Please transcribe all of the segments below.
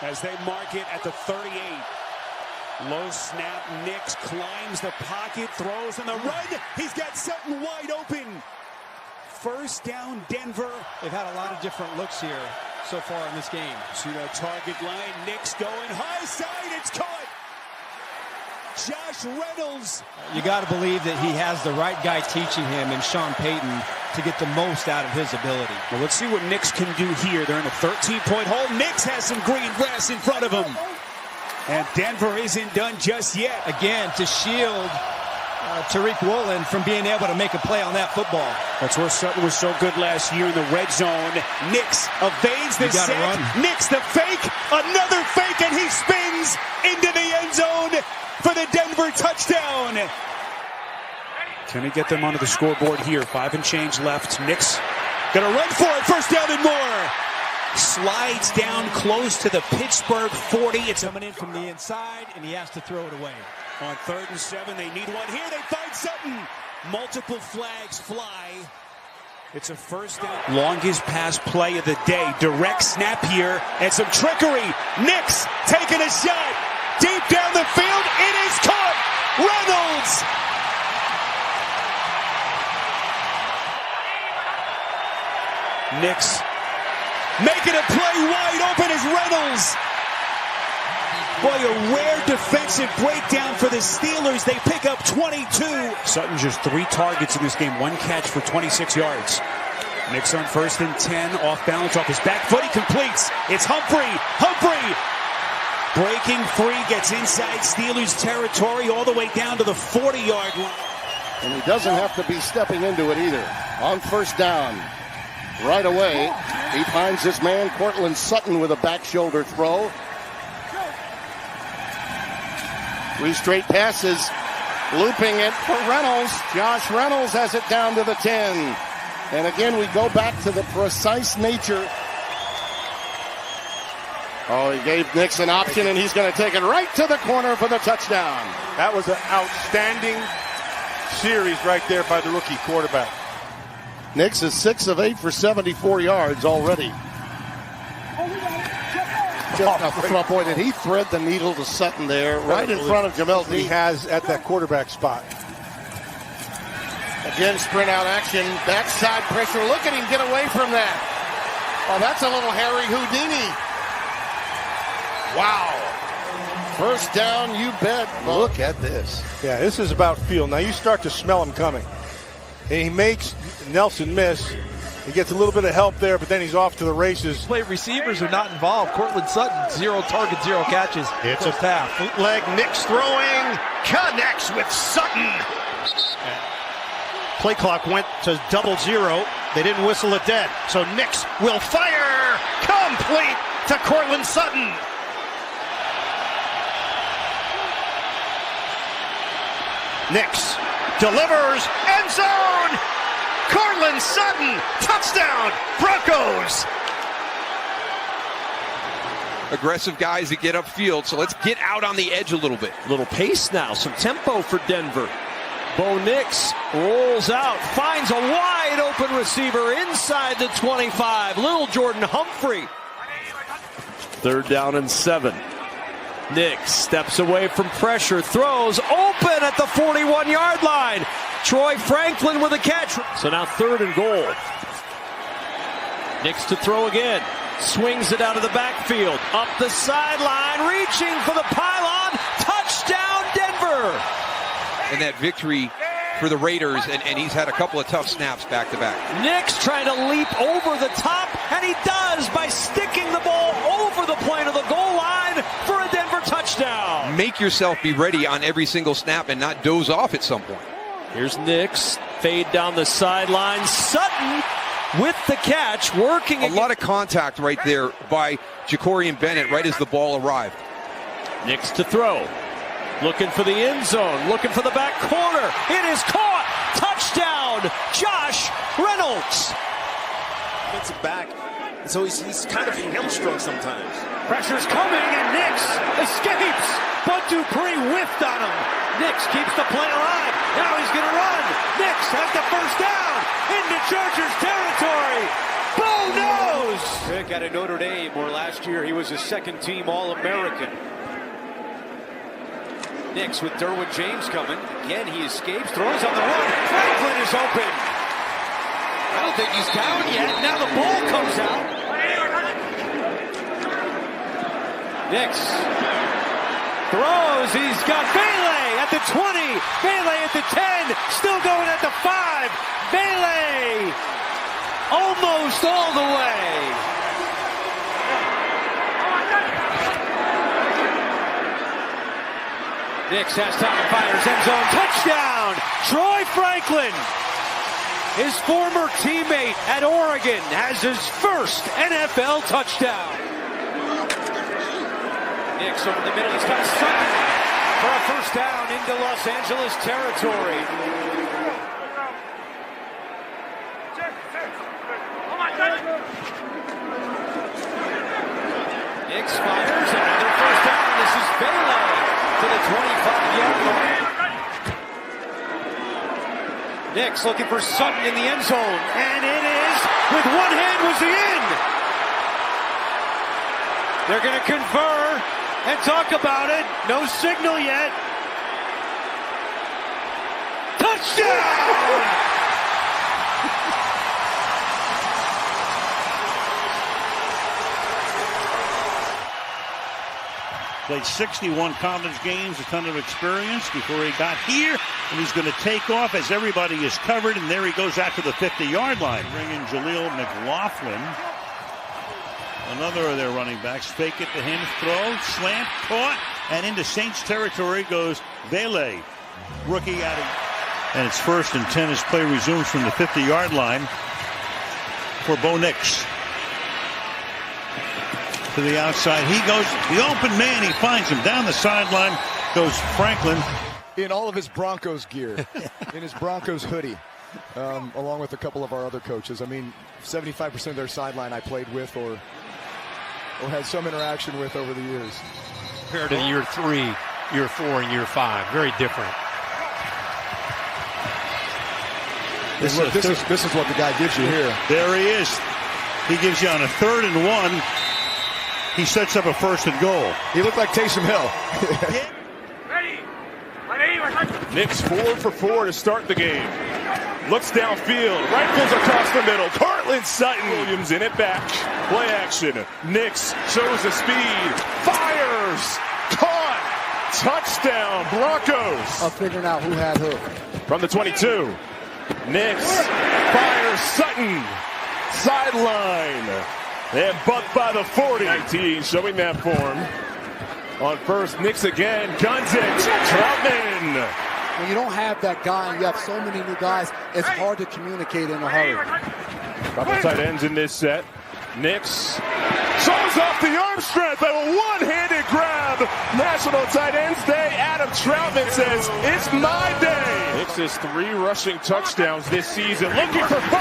as they mark it at the 38. Low snap, Nix climbs the pocket, throws on the run. He's got Sutton wide open. First down, Denver. They've had a lot of different looks here so far in this game. To the target line, Nix going high side, it's caught. Josh Reynolds. You got to believe that he has the right guy teaching him in Sean Payton to get the most out of his ability. Well, let's see what Nix can do here. They're in a 13-point hole. Nix has some green grass in front of him. And Denver isn't done just yet. Again, to shield Tariq Woolen from being able to make a play on that football. That's where Sutton was so good last year in the red zone. Nix evades the sack. Nix the fake. Another fake, and he spins into the end zone for the Denver touchdown. Can he get them onto the scoreboard here? 5 and change left. Nix gonna run for it. First down and more. Slides down close to the Pittsburgh 40. It's coming in from the inside, and he has to throw it away. On 3rd and 7, they need one here. They find Sutton. Multiple flags fly. It's a first down. Longest pass play of the day. Direct snap here, and some trickery. Nix taking a shot. Deep down the field, it is caught. Reynolds. Nix making a play wide open as Reynolds. Boy, a rare defensive breakdown for the Steelers. They pick up 22. Sutton just 3 targets in this game. 1 catch for 26 yards. Nix on 1st and 10. Off balance, off his back foot. He completes. It's Humphrey. Humphrey breaking free. Gets inside Steelers territory all the way down to the 40-yard line. And he doesn't have to be stepping into it either. On 1st down. Right away, he finds his man, Cortland Sutton, with a back shoulder throw. 3 straight passes, looping it for Reynolds. Josh Reynolds has it down to the 10. And again, we go back to the precise nature. Oh, he gave Nix an option, and he's going to take it right to the corner for the touchdown. That was an outstanding series right there by the rookie quarterback. Nix is 6 of 8 for 74 yards already. Boy, did he thread the needle to Sutton there, right in front of Jamel D. He has at that quarterback spot. Again, sprint out action, backside pressure. Look at him get away from that. Oh, that's a little Harry Houdini. Wow. First down, you bet. Look at this. Yeah, this is about feel. Now you start to smell him coming. And he makes Nelson miss. He gets a little bit of help there, but then he's off to the races. Play receivers are not involved. Cortland Sutton, 0 targets, 0 catches. It's a half. Bootleg, Nix throwing, connects with Sutton. Play clock went to 0-0. They didn't whistle it dead. So Nix will fire, complete to Cortland Sutton. Nix delivers, end zone. Cortland Sutton, touchdown, Broncos. Aggressive guys that get upfield, so let's get out on the edge a little bit. Little pace now, some tempo for Denver. Bo Nix rolls out, finds a wide open receiver inside the 25. Little Jordan Humphrey. 3rd down and 7. Nix steps away from pressure, throws open at the 41-yard line. Troy Franklin with a catch. So now 3rd and goal. Nix to throw again. Swings it out of the backfield. Up the sideline, reaching for the pylon. Touchdown, Denver. And that victory for the Raiders, and he's had a couple of tough snaps back-to-back. Nix trying to leap over the top, and he does by sticking the ball over the plane of the goal line for a Denver touchdown. Make yourself be ready on every single snap and not doze off at some point. Here's Nix, fade down the sideline. Sutton with the catch, working. A lot of contact right there by Jacorian Bennett right as the ball arrived. Nix to throw. Looking for the end zone, looking for the back corner. It is caught. Touchdown, Josh Reynolds. Defensive back, so he's kind of hamstrung sometimes. Pressure's coming, and Nix escapes, but Dupree whiffed on him. Nix keeps the play alive. Now he's going to run. Nix has the first down into Chargers territory. Bo knows! Pick out of Notre Dame, where last year he was a second-team All-American. Nix with Derwin James coming. Again, he escapes, throws on the run. Franklin is open. I don't think he's down yet. Now the ball comes out. Nix throws. He's got Bailey at the 20. Bailey at the 10. Still going at the 5. Bailey almost all the way. Nix has time, fires, end zone, touchdown! Troy Franklin, his former teammate at Oregon, has his first NFL touchdown. Nix over the middle, he's got Sutton for a first down into Los Angeles territory. Nix fires, another first down, this is Bailey. To the 25-yard line. Nix looking for Sutton in the end zone, and it is, with one hand was he in. They're going to confer and talk about it. No signal yet. Touchdown! Played 61 college games, a ton of experience before he got here, and he's going to take off as everybody is covered, and there he goes out to the 50-yard line. Bring in Jaleel McLaughlin, another of their running backs. Fake it to him, throw, slant, caught, and into Saints territory goes Bailey, rookie out of. And it's 1st and 10 as play resumes from the 50-yard line for Bo Nix. To the outside, he goes, the open man, he finds him. Down the sideline goes Franklin. In all of his Broncos gear, in his Broncos hoodie, along with a couple of our other coaches. I mean, 75% of their sideline I played with or had some interaction with over the years. Compared to year 3, year 4, and year 5, very different. This is what the guy gives you here. There he is. He gives you on a 3rd and 1. He sets up a 1st and goal. He looked like Taysom Hill. Nix 4 for 4 to start the game. Looks downfield, rifles across the middle. Cortland Sutton. Williams in it back. Play action. Nix shows the speed. Fires. Caught. Touchdown, Broncos. I'm figuring out who had who. From the 22. Nix fires Sutton. Sideline. And bucked by the 40. 19 showing that form. On first, Nix again. Guns it. Troutman. When you don't have that guy and you have so many new guys, it's hard to communicate in a hurry. Couple tight ends in this set. Nix shows off the arm strength of a one-handed grab. National Tight Ends Day. Adam Troutman says, it's my day. Nix has 3 rushing touchdowns this season. Looking for 4.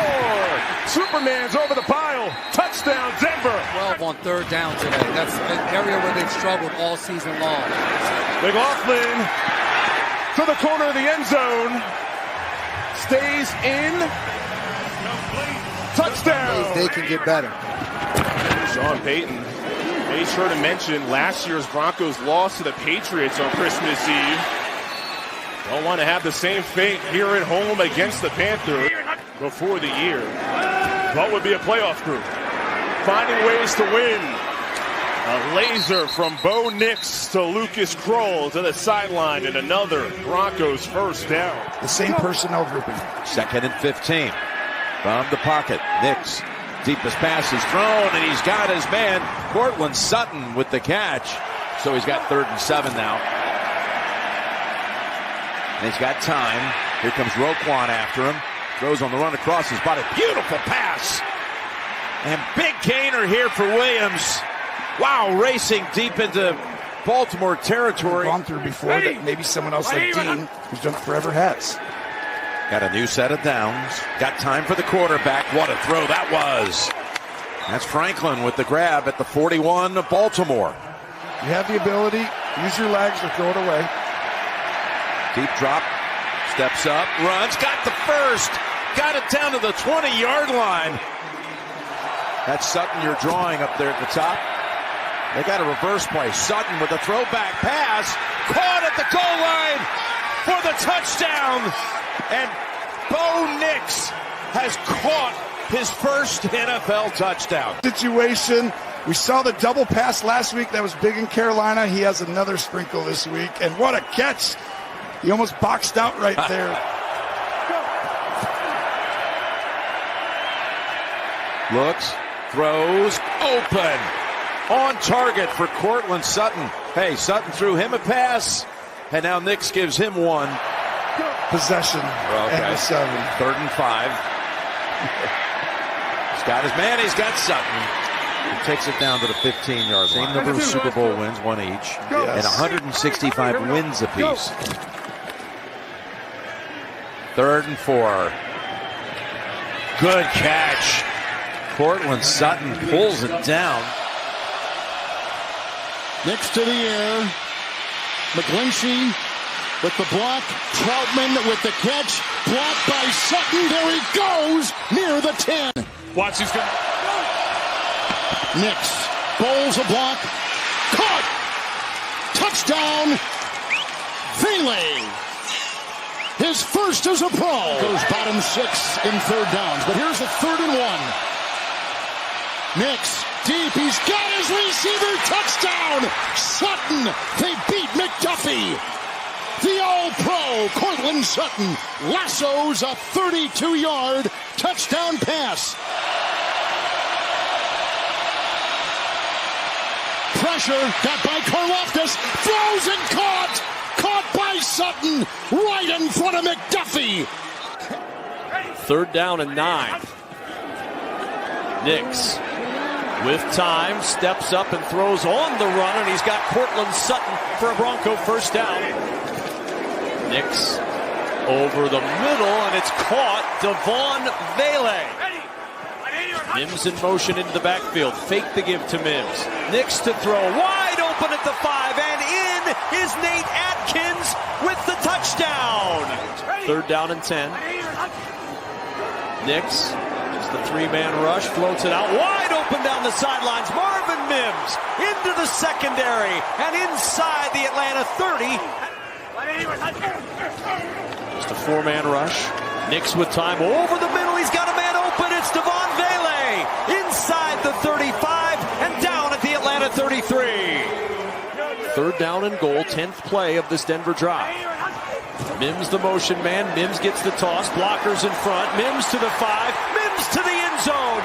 Superman's over the pile. Touchdown, Denver. 12 on 3rd down today. That's an area where they've struggled all season long. McLaughlin to the corner of the end zone. Stays in. Touchdown. They can get better. Sean Payton made sure to mention last year's Broncos loss to the Patriots on Christmas Eve. Don't want to have the same fate here at home against the Panthers before the year. What would be a playoff group? Finding ways to win. A laser from Bo Nix to Lucas Kroll to the sideline, and another Broncos first down. The same personnel grouping. 2nd and 15. From the pocket, Nix. Deepest pass is thrown, and he's got his man, Cortland Sutton, with the catch. So he's got 3rd and 7 now. And he's got time. Here comes Roquan after him. Throws on the run across his body. Beautiful pass. And big gainer here for Williams. Wow, racing deep into Baltimore territory. Gone through before that maybe someone else like Dean, who's done it forever, has. Got a new set of downs. Got time for the quarterback. What a throw that was. That's Franklin with the grab at the 41 of Baltimore. You have the ability. Use your legs or throw it away. Deep drop. Steps up. Runs. Got the first. Got it down to the 20-yard line. That's Sutton you're drawing up there at the top. They got a reverse play. Sutton with a throwback pass. Caught at the goal line for the touchdown. And Bo Nix has caught his first NFL touchdown. Situation. We saw the double pass last week. That was big in Carolina. He has another sprinkle this week. And what a catch. He almost boxed out right there. Looks, throws, open. On target for Cortland Sutton. Hey, Sutton threw him a pass. And now Nix gives him one. Possession. Okay. And 7. 3rd and 5. He's got his man. He's got Sutton. He takes it down to the 15-yard line. Same number of Super Bowl wins, one each, and 165 wins apiece. 3rd and 4. Good catch. Cortland Sutton pulls it down. Nix to the air. McGlinchey with the block. Troutman with the catch. Blocked by Sutton. There he goes near the 10. Watch, he's going. Nix bowls a block. Caught. Touchdown. Valet. His first as a pro. Goes bottom 6 in 3rd downs. But here's a 3rd and 1. Nix deep. He's got his receiver. Touchdown. Sutton. They beat McDuffie. The All-Pro Cortland Sutton lassos a 32-yard touchdown pass. Pressure, got by Karlaftis, throws and caught! Caught by Sutton, right in front of McDuffie! 3rd down and 9. Nix with time, steps up and throws on the run, and he's got Cortland Sutton for a Bronco first down. Nix over the middle, and it's caught. Devon Valet. Mims in motion into the backfield. Fake the give to Mims. Nix to throw. Wide open at the 5. And in is Nate Atkins with the touchdown. 3rd down and 10. Nix is the 3-man rush. Floats it out. Wide open down the sidelines. Marvin Mims into the secondary. And inside the Atlanta 30. Just a 4-man rush. Nix with time over the middle. He's got a man open. It's Devon Valet inside the 35 and down at the Atlanta 33. 3rd down and goal, 10th play of this Denver drive. Mims the motion man. Mims gets the toss. Blockers in front. Mims to the 5. Mims to the end zone.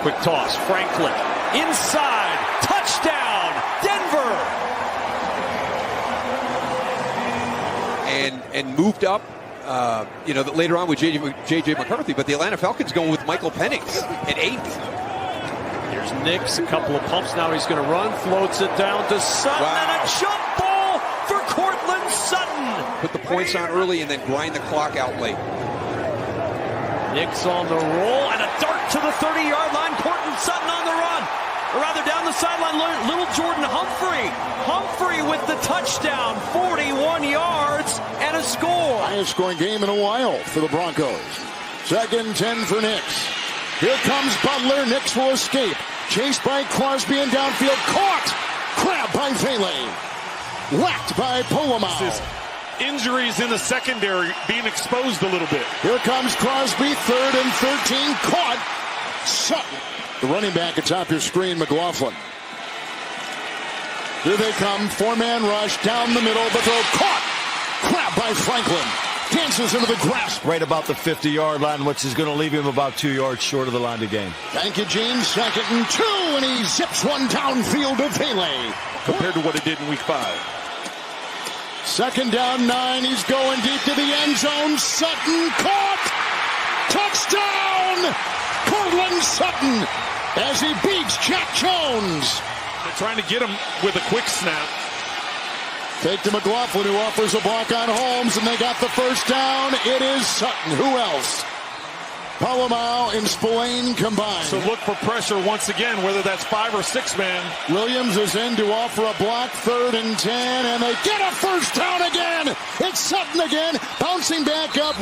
Quick toss. Franklin inside. Touchdown. Denver. And moved up, later on with J.J. McCarthy, but the Atlanta Falcons going with Michael Penix at 8. Here's Nix, a couple of pumps. Now he's going to run, floats it down to Sutton, and a jump ball for Cortland Sutton. Put the points on early and then grind the clock out late. Nix on the roll, and a dart to the 30-yard line. Cortland Sutton on the run. Or rather, down the sideline, little Jordan Humphrey. Humphrey with the touchdown, 41 yards and a score. Highest scoring game in a while for the Broncos. 2nd 10 for Nix. Here comes Butler. Nix will escape. Chased by Crosby and downfield. Caught. Grabbed by Valet. Whacked by Polomau. Injuries in the secondary being exposed a little bit. Here comes Crosby. 3rd and 13. Caught. Sutton. The running back atop your screen, McLaughlin. Here they come, 4-man rush down the middle, the throw caught. Grabbed by Franklin. Dances into the grasp. Right about the 50-yard line, which is going to leave him about 2 yards short of the line to gain. Thank you, Gene. 2nd and 2, and he zips one downfield to Valet. Compared to what he did in week 5. 2nd down 9, he's going deep to the end zone. Sutton caught. Touchdown! Cortland Sutton as he beats Jack Jones. They're trying to get him with a quick snap. Take to McLaughlin, who offers a block on Holmes, and they got the first down. It is Sutton. Who else? Polomau and Spillane combined. So look for pressure once again, whether that's 5 or 6 man. Williams is in to offer a block, 3rd and 10, and they get a first down again. It's Sutton again, bouncing back up.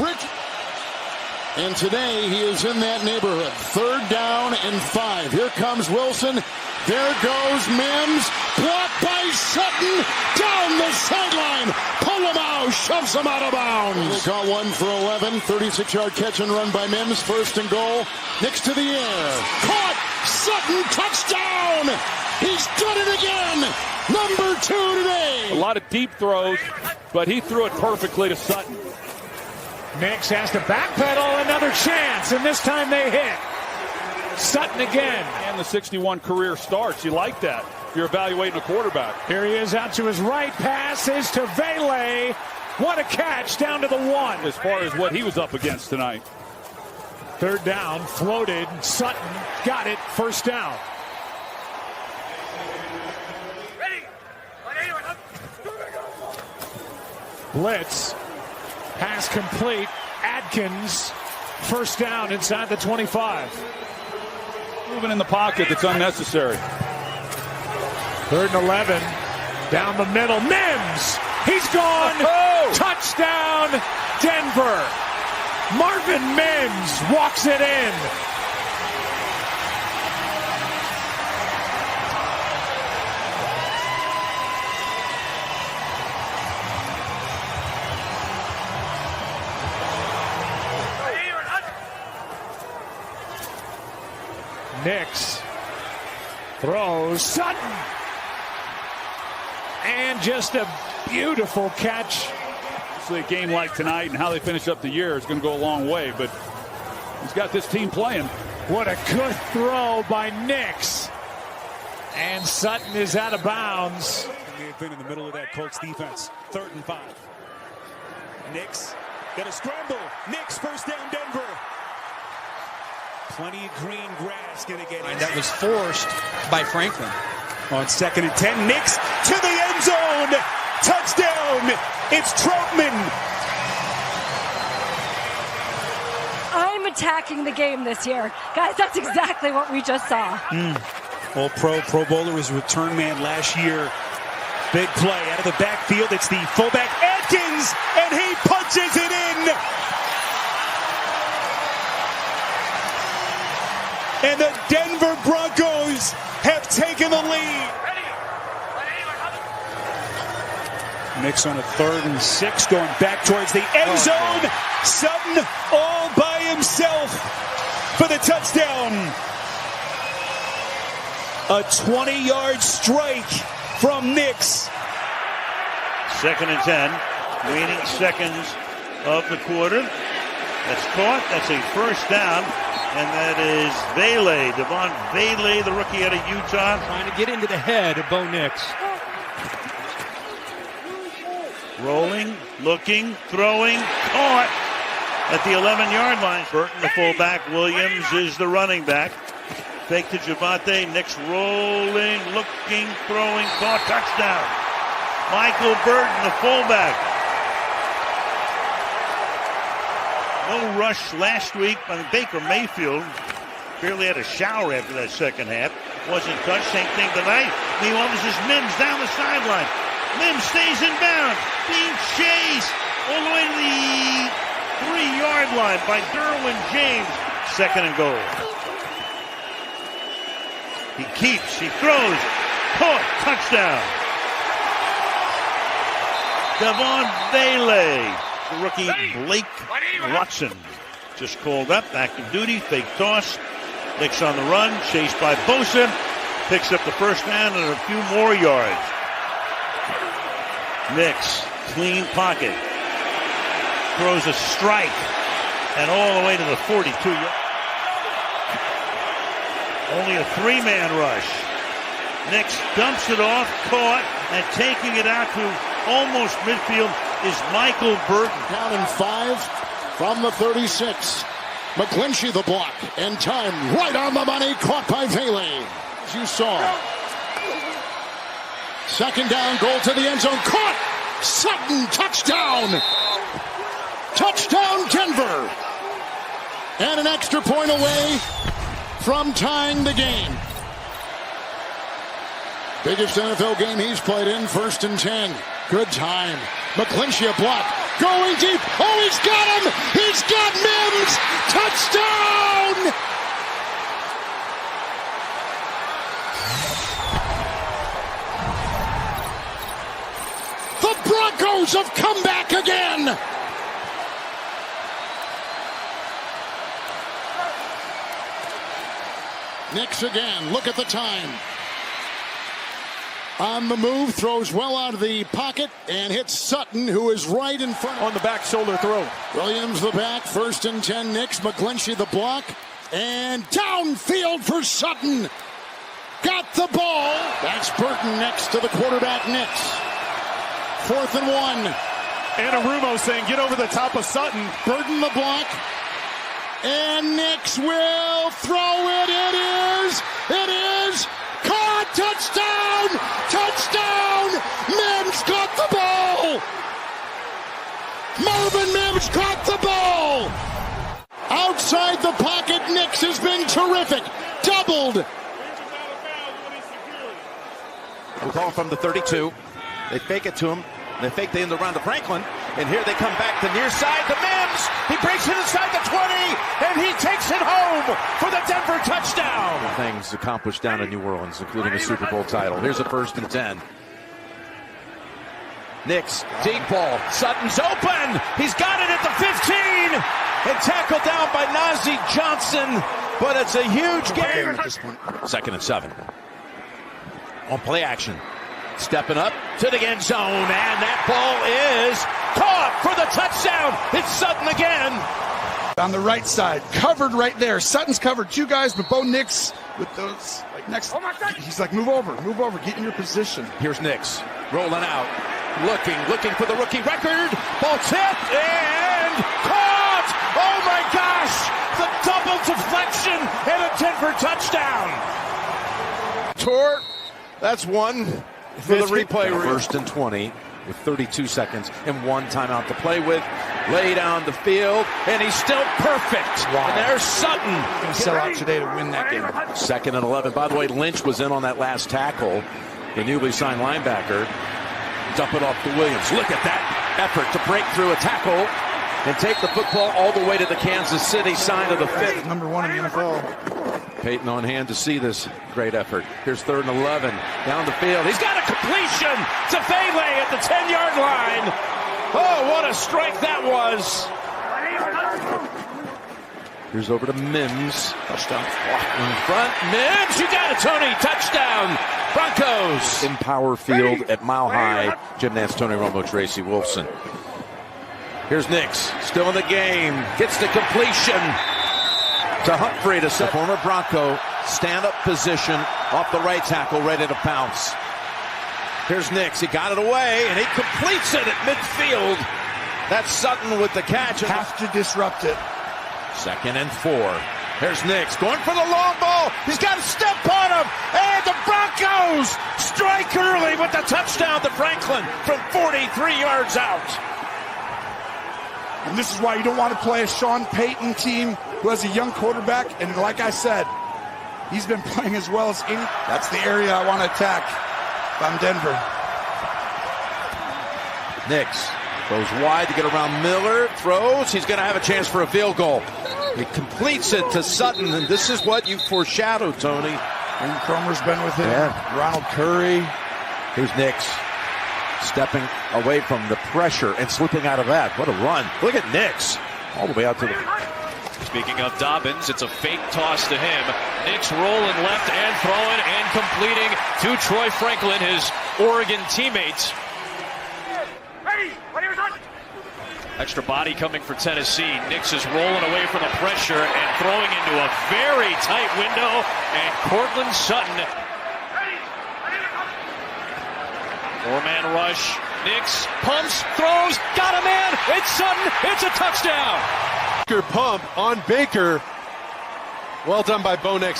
And today he is in that neighborhood. 3rd down and 5. Here comes Wilson. There goes Mims. Blocked by Sutton. Down the sideline. Polamalu shoves him out of bounds. They call 1 for 11. 36-yard catch and run by Mims. 1st and goal. Nix to the air. Caught. Sutton. Touchdown. He's done it again. Number 2 today. A lot of deep throws, but he threw it perfectly to Sutton. Nix has to backpedal, another chance, and this time they hit. Sutton again. And the 61 career starts. You like that if you're evaluating a quarterback. Here he is out to his right. Pass is to Vele. What a catch down to the 1. As far as what he was up against tonight. 3rd down, floated. Sutton got it. 1st down. Blitz. Pass complete. Adkins. 1st down inside the 25. Moving in the pocket that's unnecessary. 3rd and 11. Down the middle. Mims. He's gone. Oh! Touchdown, Denver. Marvin Mims walks it in. Nix throws. Sutton. And just a beautiful catch. A game like tonight and how they finish up the year is going to go a long way, but he's got this team playing. What a good throw by Nix. And Sutton is out of bounds. They've been in the middle of that Colts defense. 3rd and 5. Nix got a scramble. Nix 1st down Denver. Plenty of green grass going to get in. That was forced by Franklin. On 2nd and 10, Nix to the end zone. Touchdown. It's Troutman. I'm attacking the game this year. Guys, that's exactly what we just saw. Pro Bowler was a return man last year. Big play out of the backfield. It's the fullback Atkins, and he punches it in. And the Denver Broncos have taken the lead. Nix on a 3rd and 6, going back towards the end zone. Sutton all by himself for the touchdown. A 20-yard strike from Nix. 2nd and 10. Waning seconds of the quarter. That's caught. That's a 1st down. And that is Vele. Devon Vele, the rookie out of Utah. Trying to get into the head of Bo Nix. Rolling, looking, throwing, caught at the 11-yard line. Burton, the fullback. Williams is the running back. Fake to Javante. Nix rolling, looking, throwing, caught, touchdown. Michael Burton, the fullback. No rush last week by Baker Mayfield. Barely had a shower after that 2nd half. Wasn't touched. Same thing tonight. Meanwhile, this is Mims down the sideline. Mims stays in bounds. Being chased all the way to the 3-yard line by Derwin James. 2nd and goal. He keeps. He throws. Caught. Touchdown. Devon Vele. The rookie Blake Watson just called up. Active duty. Fake toss. Nix on the run. Chased by Bosa. Picks up the 1st down and a few more yards. Nix, clean pocket, throws a strike, and all the way to the 42. Only a 3-man rush. Nix dumps it off, caught, and taking it out to almost midfield is Michael Burton. Down in 5 from the 36. McGlinchey the block, and time right on the money, caught by Vele. As you saw. 2nd down, goal to the end zone, caught! Sutton, touchdown! Touchdown, Denver! And an extra point away from tying the game. Biggest NFL game he's played in, 1st and 10. Good time. McGlinchey a block. going deep. Oh, he's got him. He's got Mims. Touchdown. The Broncos have come back again. Nix again. Look at the time. On the move, throws well out of the pocket and hits Sutton, who is right in front. On the back shoulder throw. Williams the back, 1st and 10. Nix, McGlinchey the block, and downfield for Sutton. Got the ball. That's Burton next to the quarterback, Nix. 4th and 1. Anarumo saying, get over the top of Sutton. Burton the block. And Nix will throw it. It is caught. Touchdown! Touchdown! Mims caught the ball! Marvin Mims caught the ball! Outside the pocket, Nix has been terrific. Doubled. We'll call from the 32. They fake it to him. They fake the end around to Franklin. And here they come back to near side to Mims. He breaks it inside the 20. And he takes it home for the Denver touchdown. Things accomplished down in New Orleans, including a Super Bowl title. Here's a 1st and 10. Nix, deep ball. Sutton's open. He's got it at the 15. And tackled down by Najee Johnson. But it's a huge game at this point. 2nd and 7. On play action. Stepping up to the end zone, and that ball is caught for the touchdown. It's Sutton again. On the right side, covered right there. Sutton's covered 2 guys, but Bo Nix with those like next. He's like, move over, get in your position. Here's Nix rolling out, looking for the rookie record. Ball tipped and caught. Oh my gosh! The double deflection and a Denver touchdown. Tour. That's one. For the replay, 1st and 20 with 32 seconds and 1 timeout to play with. Lay down the field, and he's still perfect. Wow. And there's Sutton. Going to sell out today to win that game. 2nd and 11. By the way, Lynch was in on that last tackle. The newly signed linebacker. Dump it off to Williams. Look at that effort to break through a tackle and take the football all the way to the Kansas City side of the 5th. Number 1 in the NFL. Peyton on hand to see this great effort. Here's 3rd and 11. Down the field. He's got a completion to Bailey at the 10-yard line. Oh, what a strike that was. Here's over to Mims. Touchdown. In front. Mims, you got it, Tony. Touchdown. Broncos. In Power Field at Mile High. Jim Nance, Tony Romo, Tracy Wolfson. Here's Nix. Still in the game. Gets the completion to Humphrey to set. The former Bronco stand-up position off the right tackle, ready to pounce. Here's Nix. He got it away, and he completes it at midfield. That's Sutton with the catch. Have to disrupt it. 2nd and 4. Here's Nix going for the long ball. He's got a step on him, and the Broncos strike early with the touchdown to Franklin from 43 yards out. And this is why you don't want to play a Sean Payton team who has a young quarterback. And like I said, he's been playing as well as any. That's the area I want to attack if I'm Denver. Nix goes wide to get around Miller. Throws. He's going to have a chance for a field goal. He completes it to Sutton. And this is what you foreshadowed, Tony. And Cromer's been with him. Yeah. Ronald Curry. Here's Nix. Stepping away from the pressure and slipping out of that. What a run. Look at Nix. All the way out to the... Speaking of Dobbins, it's a fake toss to him. Nix rolling left and throwing and completing to Troy Franklin, his Oregon teammate. Extra body coming for Tennessee. Nix is rolling away from the pressure and throwing into a very tight window. And Courtland Sutton. Four-man rush. Nix pumps, throws, got a man. It's Sutton. It's a touchdown. Baker pump on Baker. Well done by Bo Nix.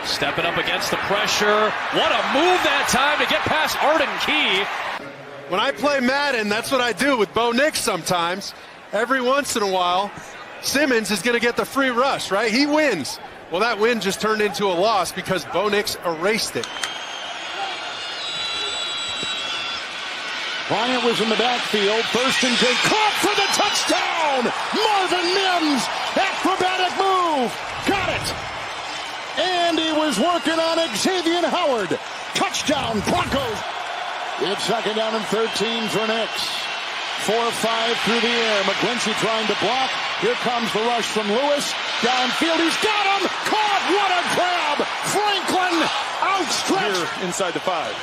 Stepping up against the pressure. What a move that time to get past Arden Key. When I play Madden, that's what I do with Bo Nix sometimes. Every once in a while, Simmons is going to get the free rush, right? He wins. Well, that win just turned into a loss because Bo Nix erased it. Bryant was in the backfield. First and 10. Caught for the touchdown! Marvin Mims! Acrobatic move! Got it! And he was working on Xavier Howard. Touchdown, Broncos! It's second down and 13 for Nix. 4-5 through the air. McGlinchey trying to block. Here comes the rush from Lewis. Downfield, he's got him! Caught! What a grab! Franklin outstretched! Here inside the 5.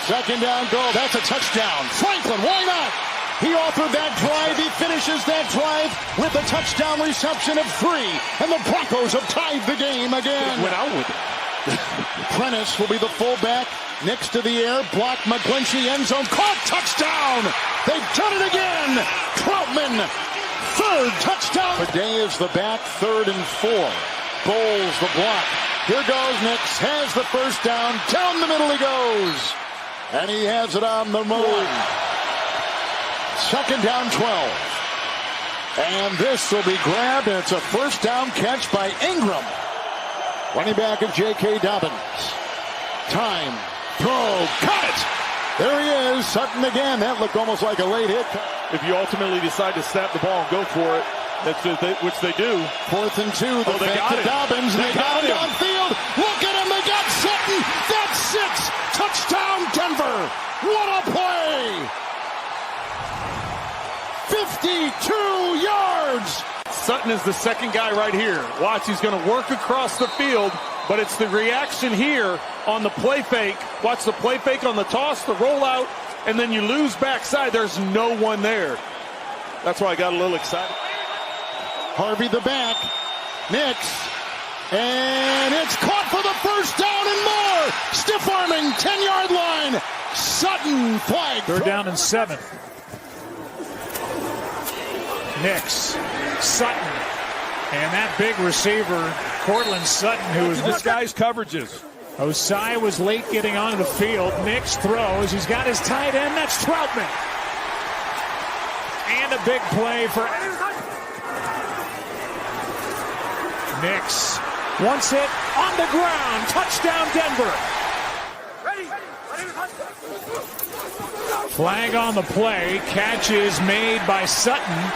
Second down goal. That's a touchdown. Franklin, why not? He offered that drive. He finishes that drive with a touchdown reception of 3. And the Broncos have tied the game again. Went out with it. Prentice will be the fullback. Nix to the air. Block McGlinchey. End zone. Caught. Touchdown. They've done it again. Troutman. Third touchdown. Today is the back. 3rd and 4. Bowles the block. Here goes Nix. Has the first down. Down the middle he goes. And he has it on the move. Second down 12. And this will be grabbed. And it's a first down catch by Ingram. Running back is J.K. Dobbins. Time. Throw. Got it. There he is. Sutton again. That looked almost like a late hit. If you ultimately decide to snap the ball and go for it, which they do. 4th and 2. The fake to Dobbins. They got him downfield. Look at him. They got Sutton. That's 6. Touchdown, Denver. What a play. 52 yards. Sutton is the second guy right here. Watch, he's going to work across the field, but it's the reaction here on the play fake. Watch the play fake on the toss, the rollout, and then you lose backside. There's no one there. That's why I got a little excited. Harvey the back. Nix. And it's caught for the first down and more. Stiff arming, 10-yard line. Sutton flag. 3rd down and 7. Nix. Sutton. And that big receiver, Cortland Sutton, who was disguised coverages. Osai was late getting onto the field. Nix throws. He's got his tight end. That's Troutman. And a big play for Nix. Wants it on the ground. Touchdown, Denver. Flag on the play. Catch is made by Sutton.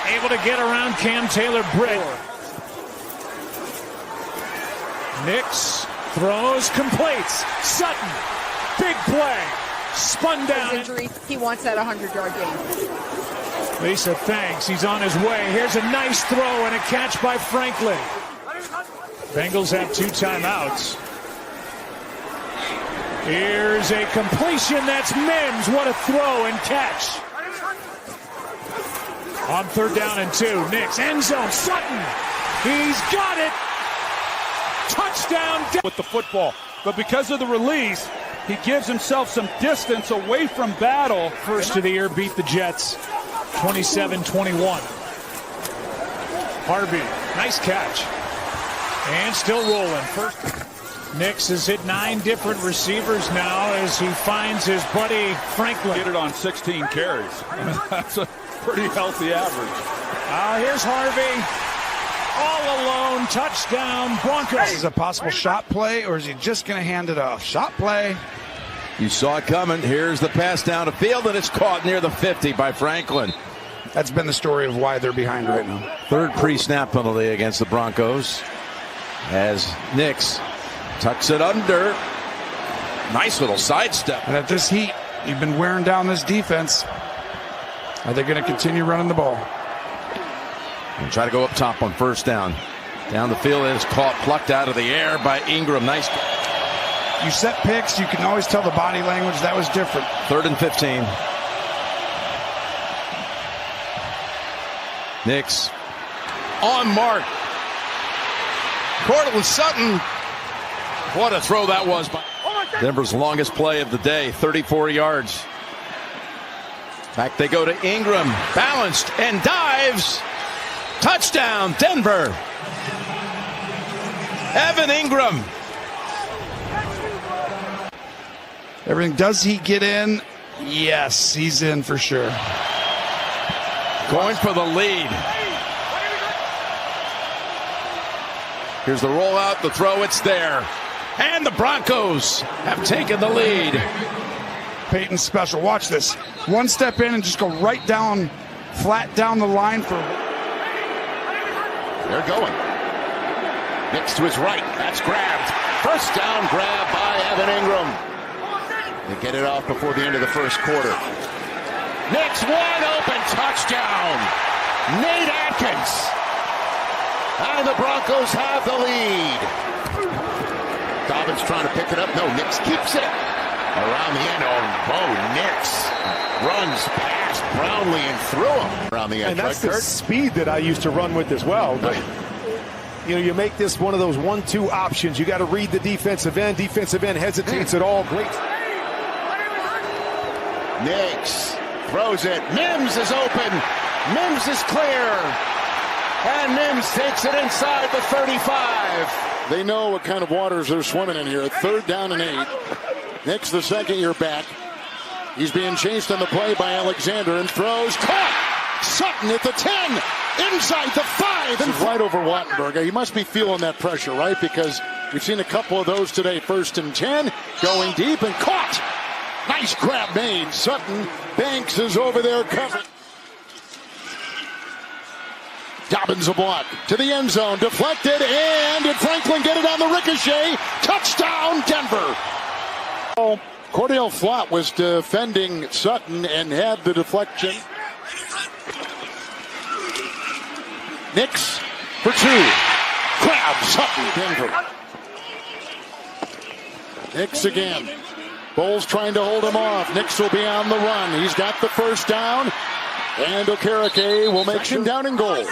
Able to get around Cam Taylor-Britt. Nix throws, completes. Sutton, big play. Spun down. Injury. He wants that 100-yard game. Lisa thanks. He's on his way. Here's a nice throw and a catch by Franklin. Bengals have 2 timeouts. Here's a completion. That's Mims. What a throw and catch. On 3rd down and 2. Nix, end zone. Sutton. He's got it. Touchdown. With the football. But because of the release, he gives himself some distance away from battle. First to the year beat the Jets. 27-21. Harvey. Nice catch. And still rolling. First. Nix has hit 9 different receivers now as he finds his buddy Franklin. Get it on 16 carries. That's a pretty healthy average. Here's Harvey. All alone. Touchdown, Broncos. This is a possible shot play, or is he just going to hand it off? Shot play. You saw it coming. Here's the pass down the field, and it's caught near the 50 by Franklin. That's been the story of why they're behind right now. 3rd pre-snap penalty against the Broncos as Nix tucks it under. Nice little sidestep. And at this heat, you've been wearing down this defense. Are they going to continue running the ball? And try to go up top on 1st down. Down the field, it is caught, plucked out of the air by Ingram. Nice. You set picks, you can always tell the body language. That was different. 3rd and 15. Nix on mark. Cortland Sutton. What a throw that was. Denver's longest play of the day, 34 yards. Back they go to Ingram. Balanced and dives. Touchdown, Denver. Evan Ingram. Everything. Does he get in? Yes, he's in for sure. Going for the lead. Here's the rollout, the throw, it's there. And the Broncos have taken the lead. Payton's special. Watch this. One step in and just go right down, flat down the line for. They're going. Nix to his right. That's grabbed. First down grab by Evan Ingram. They get it off before the end of the first quarter. Nix wide open. Touchdown. Nate Atkins. And the Broncos have the lead. Dobbins trying to pick it up. No, Nix keeps it. Around the end. Oh, Bo Nix runs past Brownlee and through him. Around the edge. And that's the speed that I used to run with as well. But, you know, you make this one of those 1-2 options. You got to read the defensive end. Defensive end hesitates at all. Great. Nix throws it. Mims is open. Mims is clear. And Mims takes it inside the 35. They know what kind of waters they're swimming in here. 3rd down and 8. Nix, the second-year back. He's being chased on the play by Alexander and throws. Caught! Sutton at the 10. Inside the 5. And right over Wattenberg. He must be feeling that pressure, right? Because we've seen a couple of those today. 1st and 10. Going deep and caught. Nice grab made. Sutton. Banks is over there covered. Dobbins a block to the end zone, deflected, and did Franklin get it on the ricochet? Touchdown, Denver. Cordell Flott was defending Sutton and had the deflection. Nix for 2. Grab Sutton, Denver. Nix again. Bowles trying to hold him off. Nix will be on the run. He's got the first down, and Okereke will make him down and goal.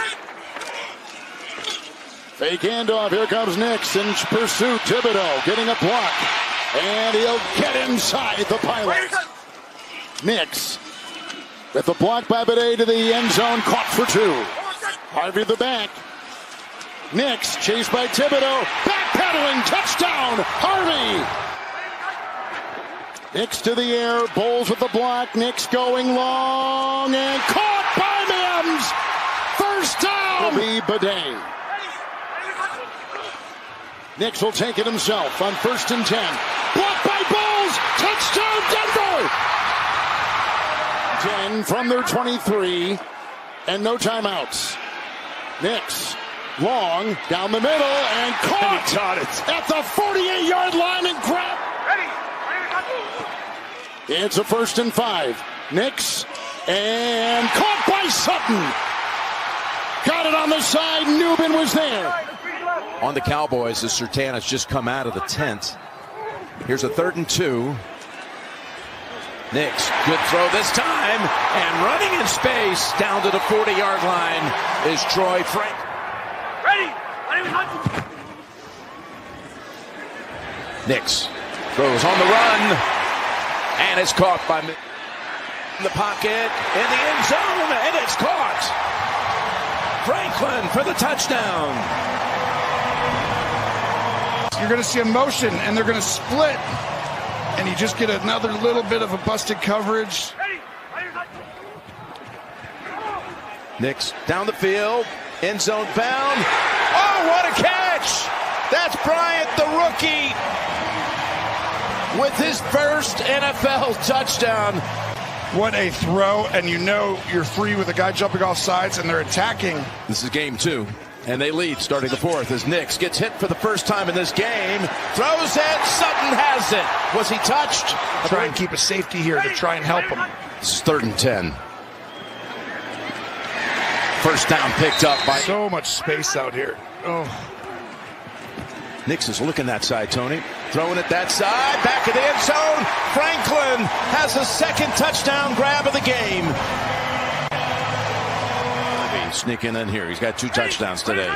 Fake handoff. Here comes Nix in pursuit. Thibodeau getting a block. And he'll get inside the Pilots. Nix with the block by Bidet to the end zone. Caught for 2. Harvey the back. Nix chased by Thibodeau. Backpedaling. Touchdown. Harvey. Nix to the air. Bowles with the block. Nix going long. And caught by Mims. First down. Will be Bidet. Nix will take it himself on 1st and 10. Blocked by Bowles. Touchdown, Denver. 10 from their 23. And no timeouts. Nix long down the middle and caught at the 48-yard line and grab. It's a 1st and 5. Nix and caught by Sutton. Got it on the side. Newman was there. On the Cowboys, as Surtain just come out of the tent. Here's a 3rd and 2. Nix, good throw this time, and running in space down to the 40-yard line is Troy Frank. Ready. Nix throws on the run, and it's caught by in the pocket, in the end zone, and it's caught. Franklin for the touchdown. You're going to see a motion, and they're going to split, and you just get another little bit of a busted coverage. Nix down the field, end zone bound. Oh, what a catch! That's Bryant, the rookie, with his first NFL touchdown. What a throw, and you know you're free with a guy jumping off sides, and they're attacking. This is game 2. And they lead starting the 4th as Nix gets hit for the first time in this game. Throws it. Sutton has it. Was he touched? Try and keep a safety here to try and help him. It's 3rd and 10. First down picked up by... So much space out here. Oh. Nix is looking that side, Tony. Throwing it that side. Back of the end zone. Franklin has the 2nd touchdown grab of the game. Sneaking in here. He's got 2 touchdowns today.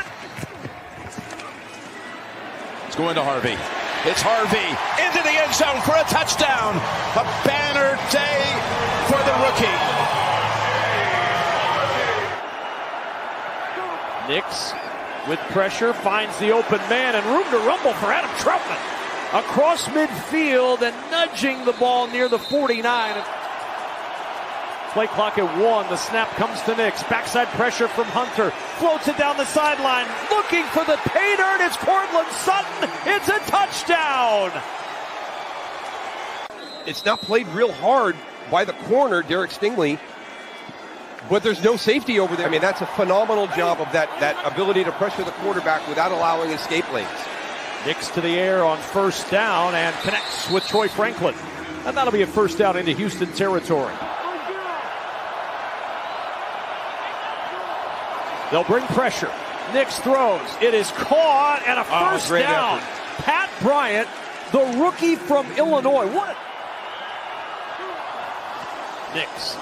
It's going to Harvey. It's Harvey into the end zone for a touchdown. A banner day for the rookie. Nix with pressure finds the open man and room to rumble for Adam Troutman. Across midfield and nudging the ball near the 49. Play clock at 1. The snap comes to Nix. Backside pressure from Hunter. Floats it down the sideline. Looking for the pay dirt. It's Cortland Sutton. It's a touchdown. it's not played real hard by the corner, Derek Stingley, but there's no safety over there. I mean, that's a phenomenal job of that ability to pressure the quarterback without allowing escape lanes. Nix to the air on first down and connects with Troy Franklin. And that'll be a first down into Houston territory. They'll bring pressure. Nix throws. It is caught and a first down. Effort. Pat Bryant, the rookie from Illinois. What? Nix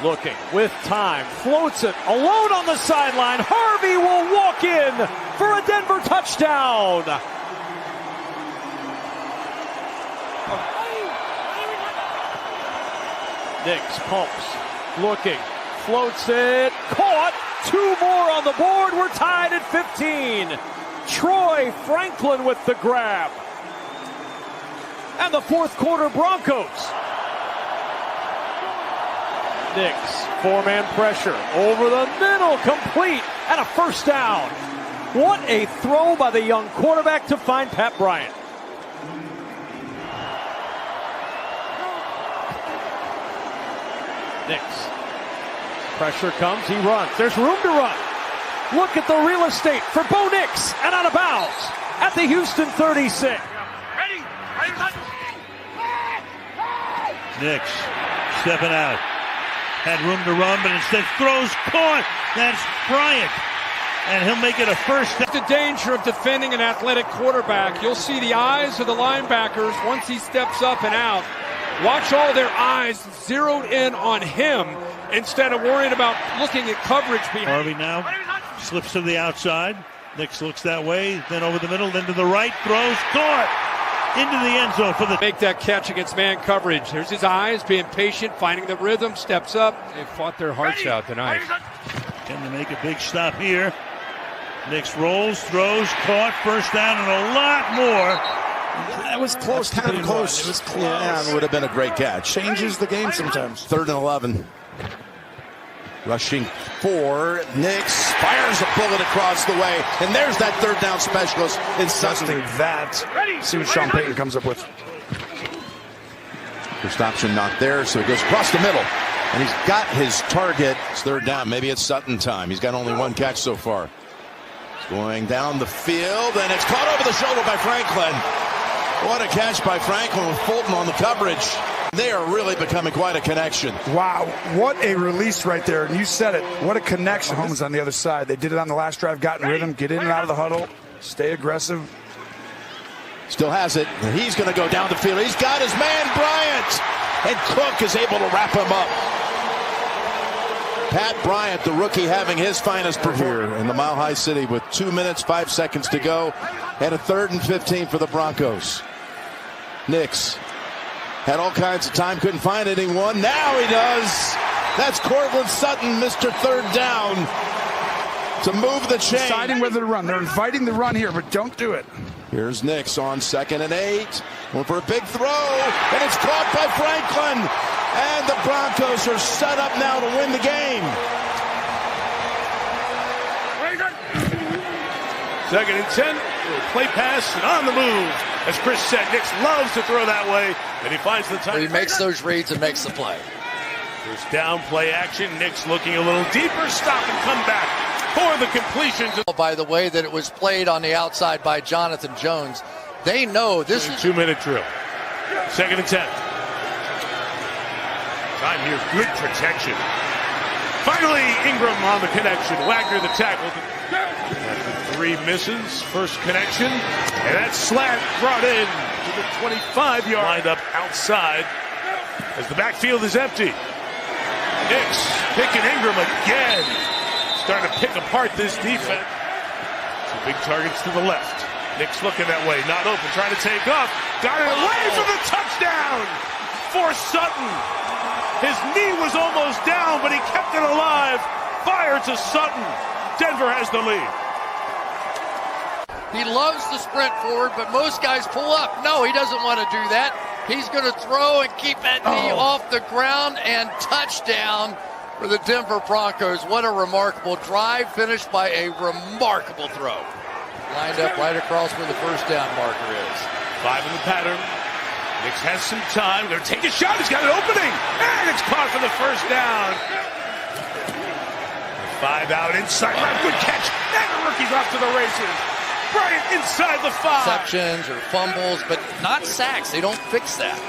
looking with time. Floats it alone on the sideline. Harvey will walk in for a Denver touchdown. Nix pumps, looking, floats it, caught, 2 more on the board, we're tied at 15. Troy Franklin with the grab. And the fourth quarter Broncos. Nix, 4-man pressure, over the middle, complete, and a first down. What a throw by the young quarterback to find Pat Bryant. Nix. Pressure comes, he runs. There's room to run. Look at the real estate for Bo Nix, and out of bounds at the Houston 36. Nix stepping out. Had room to run, but instead throws caught. That's Bryant. And he'll make it a first down. The danger of defending an athletic quarterback. You'll see the eyes of the linebackers once he steps up and out. Watch all their eyes zeroed in on him instead of worrying about looking at coverage behind. Harvey now slips to the outside. Nix looks that way, then over the middle, then to the right, throws, caught into the end zone for the make that catch against man coverage. There's his eyes, being patient, finding the rhythm, steps up. They fought their hearts out tonight. Can they make a big stop here? Nix rolls, throws, caught, first down, and a lot more. That was close, kind of close. It was close. Yeah, it would have been a great catch. Changes the game sometimes. 3rd and 11. Rushing for Nix, fires a bullet across the way, and there's that 3rd down specialist in Sutton. See what Sean Payton comes up with. First option not there, so he goes across the middle, and he's got his target. It's 3rd down. Maybe it's Sutton time. He's got only 1 catch so far. He's going down the field, and it's caught over the shoulder by Franklin. What a catch by Franklin with Fulton on the coverage. They are really becoming quite a connection. Wow, what a release right there. And you said it. What a connection. Holmes on the other side. They did it on the last drive, got in rhythm, get in and out of the huddle, stay aggressive. Still has it. He's going to go down the field. He's got his man, Bryant. And Cook is able to wrap him up. Pat Bryant, the rookie, having his finest performance in the Mile High City with 2 minutes, 5 seconds to go. And a 3rd and 15 for the Broncos. Nix had all kinds of time, couldn't find anyone. Now he does. That's Cortland Sutton, Mr. 3rd down, to move the chain. Deciding whether to run. They're inviting the run here, but don't do it. Here's Nix on 2nd and 8. Going for a big throw, and it's caught by Franklin. And the Broncos are set up now to win the game. 2nd and 10. Play pass and on the move. As Chris said, Nix loves to throw that way, and he finds the time. He makes those reads and makes the play. First down, play action. Nix looking a little deeper, stop and come back for the completion. By the way that it was played on the outside by Jonathan Jones, they know this is a 2-minute drill. 2nd and 10. Time here, good protection. Finally, Ingram on the connection. Wagner the tackle. After 3 misses, first connection, and that slant brought in to the 25-yard. Lined up outside as the backfield is empty. Nix picking Ingram again. Starting to pick apart this defense. 2 big targets to the left. Nix looking that way, not open, trying to take off. Got it away for the touchdown for Sutton. His knee was almost down, but he kept it alive. Fire to Sutton. Denver has the lead. He loves to sprint forward, but most guys pull up. No, he doesn't want to do that. He's going to throw and keep that knee off the ground, and touchdown for the Denver Broncos. What a remarkable drive, finished by a remarkable throw. Lined up right across where the first down marker is. 5 in the pattern. Nix has some time. They're going to take a shot. He's got an opening. And it's caught for the first down. 5 out inside. Good catch. And the rookie's off to the races. Bryant inside the 5. Interceptions or fumbles, but not sacks. They don't fix that.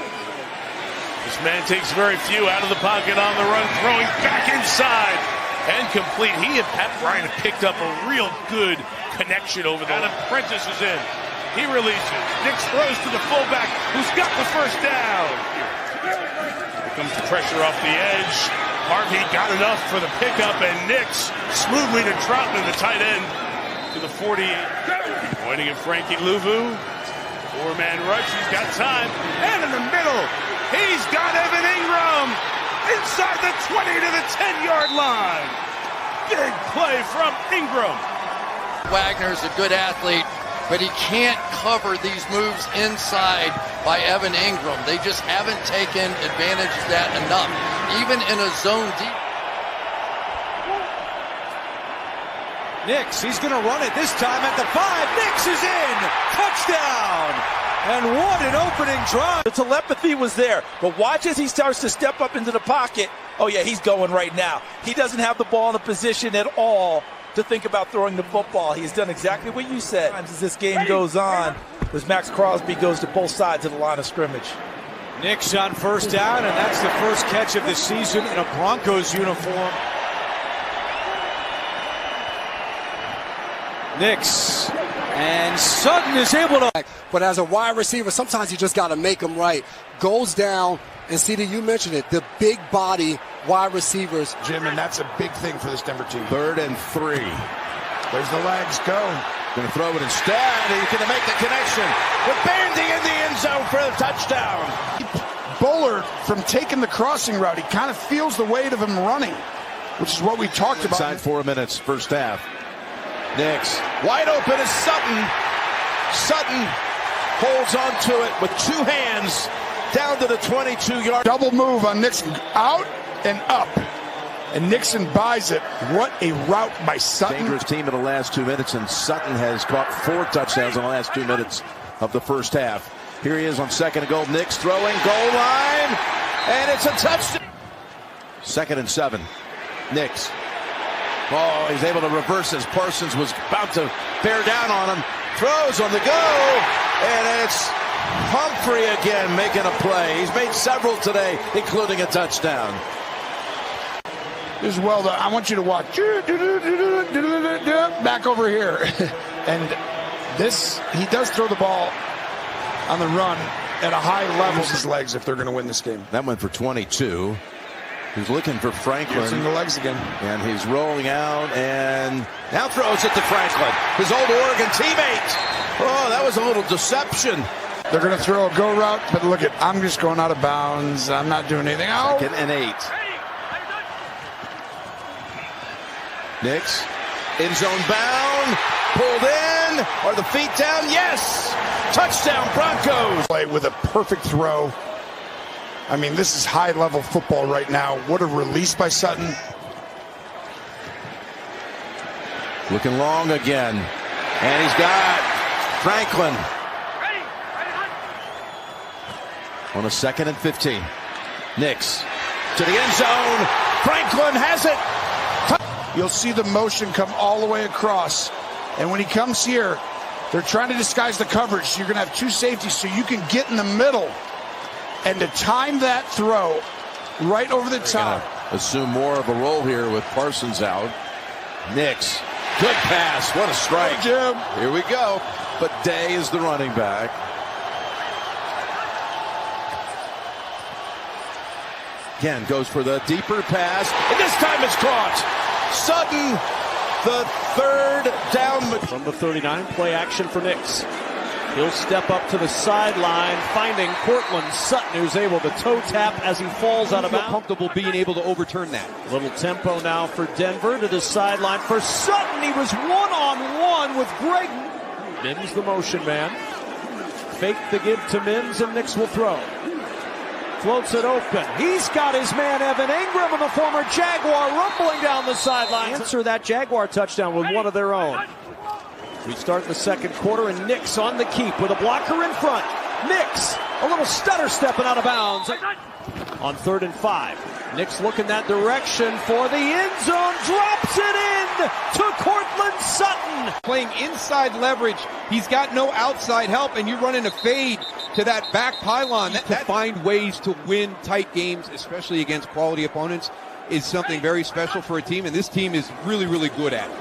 This man takes very few out of the pocket on the run, throwing back inside. And complete. He and Pat Bryant have picked up a real good connection over there. Adam Prentice is in. He releases. Nix throws to the fullback, who's got the first down. Here comes the pressure off the edge. Harvey got enough for the pickup, and Nix smoothly to Troutman, the tight end, to the 48. Pointing at Frankie Louvu. 4-man rush. He's got time. And in the middle, he's got Evan Ingram inside the 20 to the 10-yard line. Big play from Ingram. Wagner's a good athlete, but he can't cover these moves inside by Evan Ingram. They just haven't taken advantage of that enough, even in a zone deep. Nix, he's going to run it this time at the 5. Nix is in. Touchdown. And what an opening drive. The telepathy was there, but watch as he starts to step up into the pocket. Oh yeah, he's going right now. He doesn't have the ball in a position at all to think about throwing the football. He's done exactly what you said. As this game goes on, as Max Crosby goes to both sides of the line of scrimmage. Nix on first down, and that's the first catch of the season in a Broncos uniform. Nix. And Sutton is able to. But as a wide receiver, sometimes you just got to make them right. Goes down, and CD, you mentioned it, the big body wide receivers. Jim, and that's a big thing for this Denver team. 3rd and 3. There's the legs, go. Going to throw it instead. He's going to make the connection with Bandy in the end zone for the touchdown. Bullard, from taking the crossing route, he kind of feels the weight of him running, which is what we talked about. Inside 4 minutes, first half. Nix, wide open is Sutton. Sutton holds on to it with 2 hands down to the 22-yard. Double move on Nixon, out and up. And Nixon buys it. What a route by Sutton. Dangerous team in the last 2 minutes, and Sutton has caught 4 touchdowns in the last 2 minutes of the first half. Here he is on 2nd and goal. Nix throwing, goal line, and it's a touchdown. 2nd and 7. Nix. Oh, he's able to reverse as Parsons was about to bear down on him. Throws on the go, and it's Humphrey again making a play. He's made several today, including a touchdown. This is well done. I want you to watch. Back over here. And this, he does throw the ball on the run at a high level. His legs if they're going to win this game. That went for 22. He's looking for Franklin. Using the legs again. And he's rolling out and now throws it to Franklin, his old Oregon teammate. Oh, that was a little deception. They're going to throw a go route, but look at, I'm just going out of bounds. I'm not doing anything. Oh. 2nd and 8. Nix, end zone bound, pulled in. Are the feet down? Yes! Touchdown, Broncos! Play with a perfect throw. I mean, this is high-level football right now. What a release by Sutton. Looking long again. And he's got Franklin. On a 2nd and 15. Nix to the end zone. Franklin has it. You'll see the motion come all the way across. And when he comes here, they're trying to disguise the coverage. You're going to have 2 safeties so you can get in the middle. And to time that throw right over the top. Assume more of a role here with Parsons out. Nix, good pass. What a strike. Jim. Here we go. But Day is the running back. Again, goes for the deeper pass. And this time it's caught. Sutton, the 3rd down. From the 39, play action for Nix. He'll step up to the sideline, finding Cortland Sutton, who's able to toe tap as he falls out of bounds. Comfortable being able to overturn that. Little tempo now for Denver to the sideline for Sutton. He was one-on-one with Greg. Mims, the motion man. Fake the give to Mims, and Nix will throw. Floats it open. He's got his man Evan Ingram, and the former Jaguar rumbling down the sideline. Answer that Jaguar touchdown with one of their own. We start the 2nd quarter, and Nix on the keep with a blocker in front. Nix, a little stutter stepping out of bounds. On 3rd and 5. Nix looking that direction for the end zone. Drops it in to Cortland Sutton. Playing inside leverage. He's got no outside help, and you run in a fade to that back pylon. To find ways to win tight games, especially against quality opponents, is something very special for a team, and this team is really, really good at it.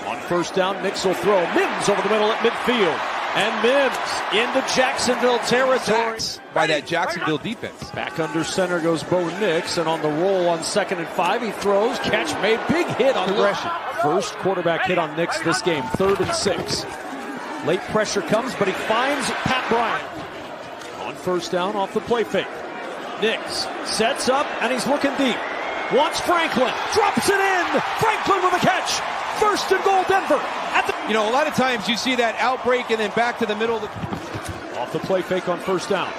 On 1st down, Nix will throw. Mims over the middle at midfield. And Mims into Jacksonville territory. By that Jacksonville defense. Back under center goes Bo Nix, and on the roll on 2nd and 5, he throws. Catch made. Big hit on progression. First quarterback hit on Nix this game, 3rd and 6. Late pressure comes, but he finds Pat Bryant. On 1st down off the play fake. Nix sets up, and he's looking deep. Wants Franklin. Drops it in. Franklin with a catch. 1st and goal, Denver. You know, a lot of times you see that outbreak and then back to the middle. Off the play fake on 1st down.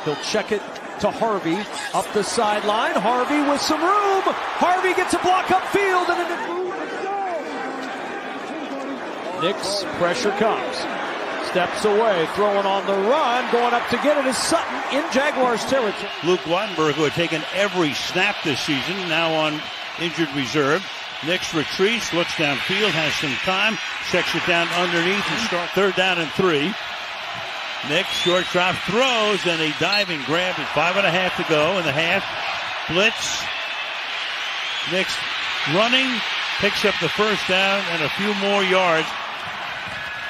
He'll check it to Harvey. Up the sideline. Harvey with some room. Harvey gets a block upfield. And Nix, pressure comes. Steps away. Throwing on the run. Going up to get it is Sutton in Jaguars territory. Luke Wattenberg, who had taken every snap this season, now on injured reserve. Nix retreats, looks downfield, has some time, checks it down underneath and start 3rd down and 3. Nix, short drop, throws, and a diving grab at 5.5 to go in the half. Blitz. Nix running, picks up the 1st down and a few more yards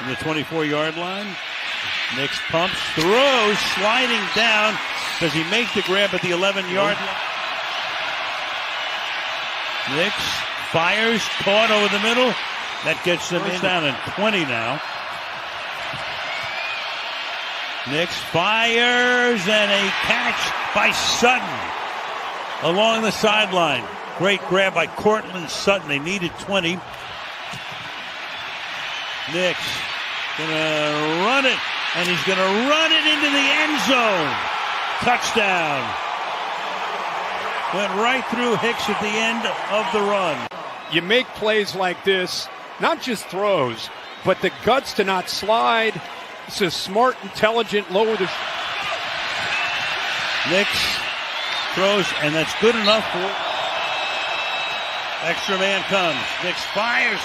from the 24-yard line. Nix pumps, throws, sliding down. Does he make the grab at the 11-yard line? Nix fires, caught over the middle. That gets them in down and 20 now. Nix fires, and a catch by Sutton along the sideline. Great grab by Cortland Sutton. They needed 20. Nix gonna run it, and he's gonna run it into the end zone. Touchdown. Went right through Hicks at the end of the run. You make plays like this, not just throws, but the guts to not slide. This is smart, intelligent, lower the... Nix throws, and that's good enough for... Extra man comes. Nix fires,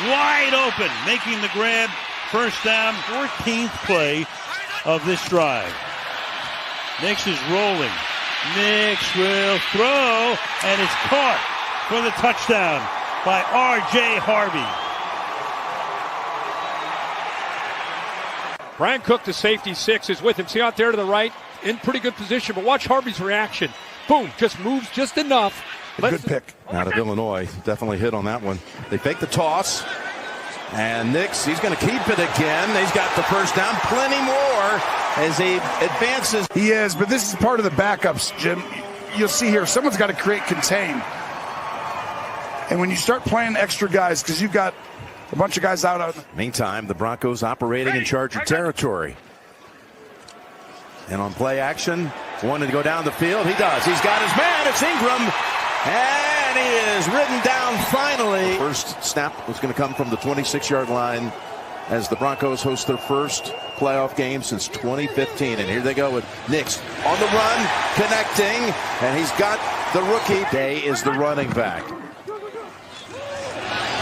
wide open, making the grab. 1st down, 14th play of this drive. Nix is rolling. Nix will throw, and it's caught for the touchdown by R.J. Harvey. Brian Cook, the safety 6, is with him. See out there to the right, in pretty good position, but watch Harvey's reaction. Boom, just moves just enough. Good pick out of Illinois. Definitely hit on that one. They fake the toss. And Nix, he's going to keep it again. He's got the 1st down. Plenty more as he advances. He is, but this is part of the backups, Jim. You'll see here, someone's got to create contain. And when you start playing extra guys, because you've got a bunch of guys out. Meantime, the Broncos operating in Charger territory. And on play action, wanted to go down the field. He does. He's got his man. It's Ingram. And he is ridden down finally. First snap was going to come from the 26-yard line as the Broncos host their first playoff game since 2015. And here they go with Nix on the run, connecting. And he's got the rookie. Day is the running back.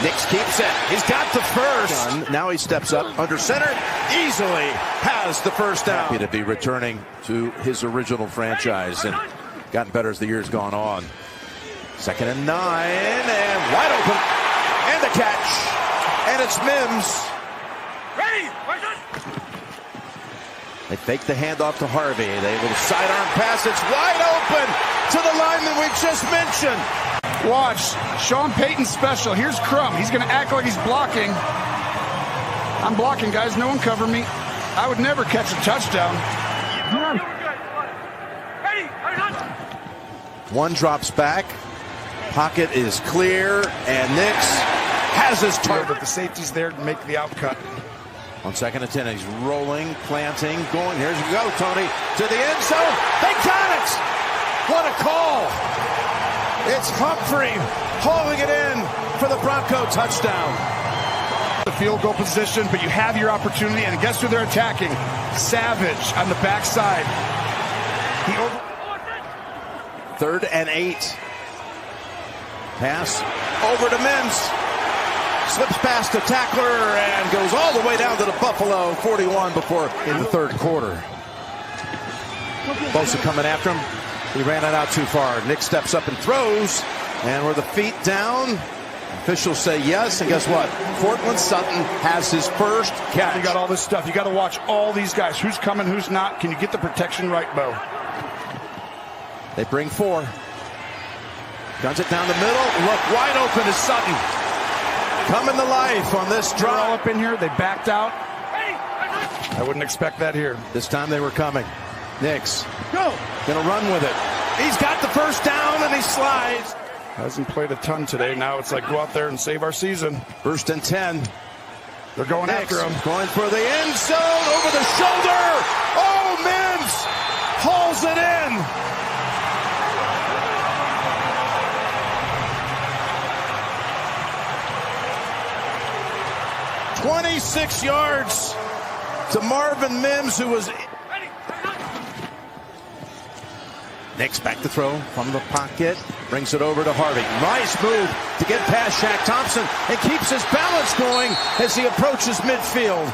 Nix keeps it. He's got the 1st. Now he steps up under center. Easily has the 1st down. Happy to be returning to his original franchise and gotten better as the year's gone on. 2nd and 9, and wide open, and the catch, and it's Mims. They fake the handoff to Harvey. They will sidearm pass. It's wide open to the lineman we just mentioned. Watch, Sean Payton's special. Here's Crum. He's going to act like he's blocking. I'm blocking, guys. No one cover me. I would never catch a touchdown. One drops back. Pocket is clear, and Nix has his target. But the safety's there to make the outcut. On 2nd and 10, he's rolling, planting, going. Here's you go, Tony, to the end zone. They got it! What a call! It's Humphrey hauling it in for the Bronco touchdown. The field goal position, but you have your opportunity, and guess who they're attacking? Savage on the backside. 3rd and 8. Pass over to Mims. Slips past the tackler and goes all the way down to the Buffalo 41 before in the 3rd quarter. Bosa coming after him. He ran it out too far. Nick steps up and throws. And with the feet down, officials say yes. And guess what? Cortland Sutton has his first catch. You got all this stuff. You got to watch all these guys. Who's coming, who's not. Can you get the protection right, Bo? They bring 4. Guns it down the middle. Look, wide open is Sutton. Coming to life on this drive. They're all up in here. They backed out. I wouldn't expect that here. This time they were coming. Nix. Gonna run with it. He's got the first down and he slides. Hasn't played a ton today. Now it's like go out there and save our season. 1st and 10. They're going Nix after him. Going for the end zone over the shoulder. Oh, Mims hauls it in. "26 yards to Marvin Mims, who was... Nix back to throw from the pocket. Brings it over to Harvey. Nice move to get past Shaq Thompson and keeps his balance going as he approaches midfield.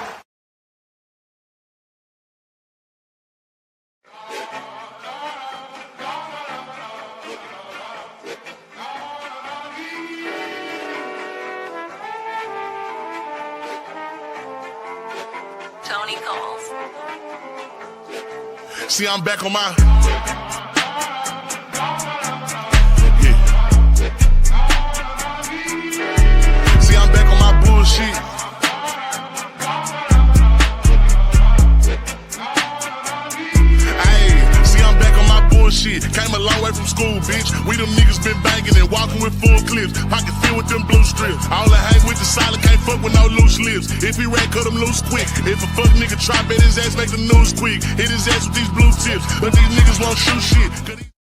Tony calls. See, I'm back on my... Bullshit. Ayy, see, I'm back on my bullshit. Came a long way from school, bitch. We them niggas been banging and walking with full clips. Pocket filled with them blue strips. All I hang with the solid, can't fuck with no loose lips. If he ran, cut him loose quick. If a fuck nigga try, bet his ass make the news quick. Hit his ass with these blue tips, but these niggas won't shoot shit.